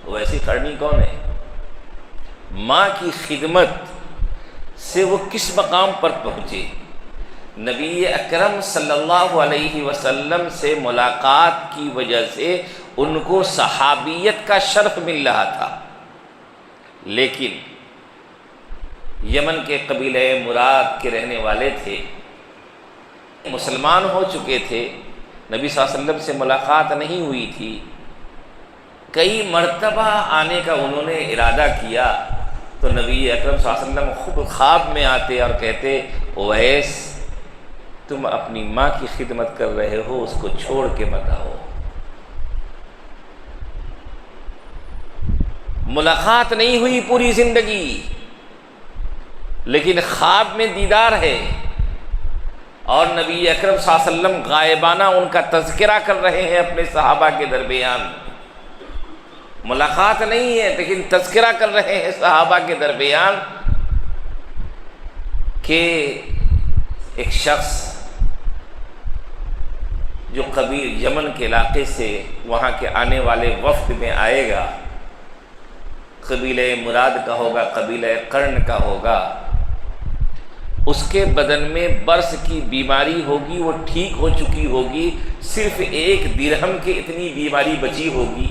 اویسی قرنی کون ہے؟ ماں کی خدمت سے وہ کس مقام پر پہنچے؟ نبی اکرم صلی اللہ علیہ وسلم سے ملاقات کی وجہ سے ان کو صحابیت کا شرف مل رہا تھا، لیکن یمن کے قبیلہ مراد کے رہنے والے تھے، مسلمان ہو چکے تھے، نبی صلی اللہ علیہ وسلم سے ملاقات نہیں ہوئی تھی، کئی مرتبہ آنے کا انہوں نے ارادہ کیا، تو نبی اکرم صلی اللہ علیہ وسلم خود خواب میں آتے اور کہتے اویس تم اپنی ماں کی خدمت کر رہے ہو، اس کو چھوڑ کے مت آؤ۔ ملاقات نہیں ہوئی پوری زندگی، لیکن خواب میں دیدار ہے، اور نبی اکرم صلی اللہ علیہ وسلم غائبانہ ان کا تذکرہ کر رہے ہیں اپنے صحابہ کے درمیان۔ ملاقات نہیں ہے لیکن تذکرہ کر رہے ہیں صحابہ کے درمیان کہ ایک شخص جو قبیل یمن کے علاقے سے وہاں کے آنے والے وفد میں آئے گا، قبیلہ مراد کا ہوگا، قبیلہ قرن کا ہوگا، اس کے بدن میں برص کی بیماری ہوگی، وہ ٹھیک ہو چکی ہوگی، صرف 1 درہم کی اتنی بیماری بچی ہوگی۔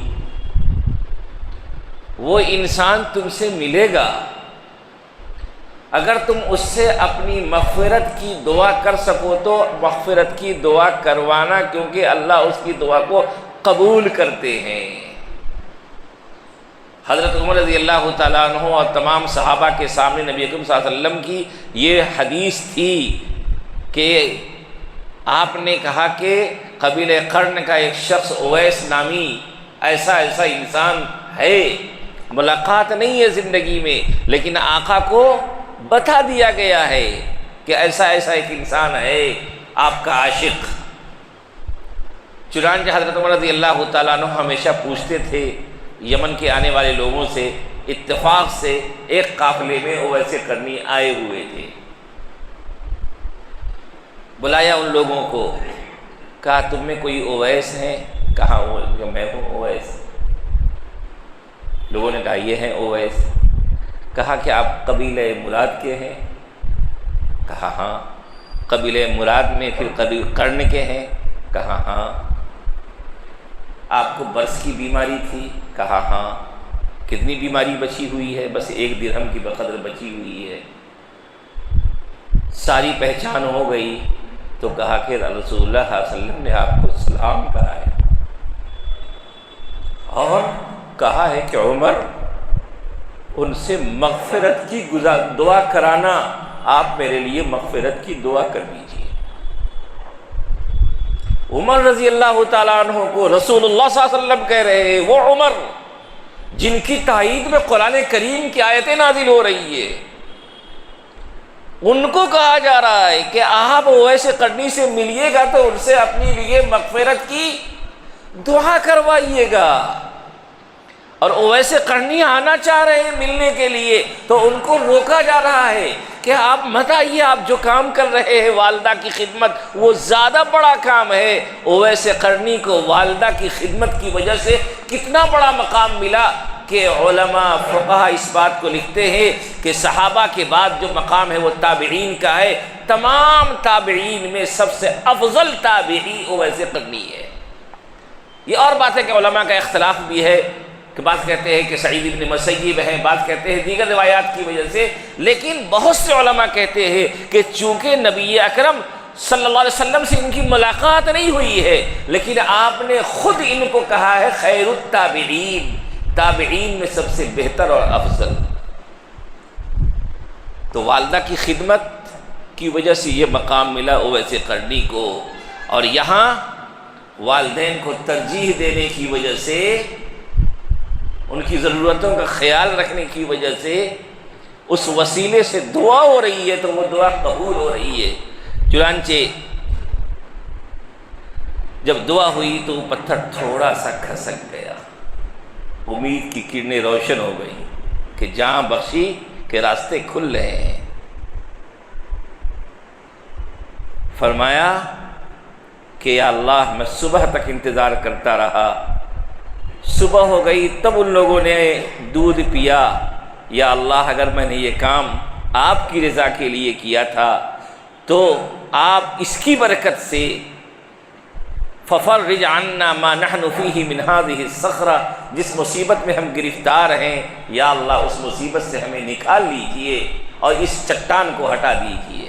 وہ انسان تم سے ملے گا، اگر تم اس سے اپنی مغفرت کی دعا کر سکو تو مغفرت کی دعا کروانا، کیونکہ اللہ اس کی دعا کو قبول کرتے ہیں۔ حضرت عمر رضی اللہ تعالیٰ عنہ اور تمام صحابہ کے سامنے نبی اکرم صلی اللہ علیہ وسلم کی یہ حدیث تھی کہ آپ نے کہا کہ قبیلہ قرن کا ایک شخص اویس نامی ایسا انسان ہے، ملاقات نہیں ہے زندگی میں، لیکن آقا کو بتا دیا گیا ہے کہ ایسا ایک انسان ہے آپ کا عاشق۔ چنانچہ حضرت عمر رضی اللہ تعالیٰ عنہ ہمیشہ پوچھتے تھے یمن کے آنے والے لوگوں سے، اتفاق سے ایک قافلے میں اویس قرنی آئے ہوئے تھے، بلایا ان لوگوں کو، کہا تم میں کوئی اویس ہے؟ کہا میں ہوں اویس۔ لوگوں نے کہا یہ ہیں اویس۔ کہا کہ آپ قبیلہ مراد کے ہیں؟ کہا ہاں۔ قبیلہ مراد میں پھر قبیلہ قرن کے ہیں؟ کہا ہاں۔ آپ کو برص کی بیماری تھی؟ کہا ہاں۔ کتنی بیماری بچی ہوئی ہے؟ بس 1 درہم کی بقدر بچی ہوئی ہے۔ ساری پہچان ہو گئی تو کہا کہ رسول اللہ صلی اللہ علیہ وسلم نے آپ کو سلام کہا ہے، اور کہا ہے کہ عمر ان سے مغفرت کی دعا کرانا، آپ میرے لیے مغفرت کی دعا کر دیجیے۔ عمر رضی اللہ تعالیٰ عنہ کو رسول اللہ صلی اللہ علیہ وسلم کہہ رہے ہیں، وہ عمر جن کی تائید میں قرآن کریم کی آیتیں نازل ہو رہی ہے، ان کو کہا جا رہا ہے کہ آپ اویس قرنی سے ملیے گا تو ان سے اپنے لیے مغفرت کی دعا کروائیے گا، اور اویس قرنی آنا چاہ رہے ہیں ملنے کے لیے تو ان کو روکا جا رہا ہے کہ آپ مت آئیے، آپ جو کام کر رہے ہیں والدہ کی خدمت وہ زیادہ بڑا کام ہے۔ اویس قرنی کو والدہ کی خدمت کی وجہ سے کتنا بڑا مقام ملا کہ علماء فقہاء اس بات کو لکھتے ہیں کہ صحابہ کے بعد جو مقام ہے وہ تابعین کا ہے، تمام تابعین میں سب سے افضل تابعی اویس قرنی ہے۔ یہ اور بات ہے کہ علماء کا اختلاف بھی ہے کہ بعض کہتے ہیں کہ سعید ابن مسیب ہیں، بعض کہتے ہیں دیگر روایات کی وجہ سے، لیکن بہت سے علماء کہتے ہیں کہ چونکہ نبی اکرم صلی اللہ علیہ وسلم سے ان کی ملاقات نہیں ہوئی ہے، لیکن آپ نے خود ان کو کہا ہے خیر التابعین، تابعین میں سب سے بہتر اور افضل۔ تو والدہ کی خدمت کی وجہ سے یہ مقام ملا اویس قرنی کو، اور یہاں والدین کو ترجیح دینے کی وجہ سے، ان کی ضرورتوں کا خیال رکھنے کی وجہ سے اس وسیلے سے دعا ہو رہی ہے تو وہ دعا قبول ہو رہی ہے۔ چنانچہ جب دعا ہوئی تو وہ پتھر تھوڑا سا کھسک گیا، امید کی کرنیں روشن ہو گئی کہ جہاں بخشی کے راستے کھل رہے ہیں۔ فرمایا کہ یا اللہ میں صبح تک انتظار کرتا رہا، صبح ہو گئی تب ان لوگوں نے دودھ پیا، یا اللہ اگر میں نے یہ کام آپ کی رضا کے لیے کیا تھا تو آپ اس کی برکت سے فَفَرِّجْ عَنَّا مَا نَحْنُ فِيهِ مِنْ هَذِهِ الصَّخْرَةِ، جس مصیبت میں ہم گرفتار ہیں یا اللہ اس مصیبت سے ہمیں نکال لیجئے اور اس چٹان کو ہٹا دیجئے۔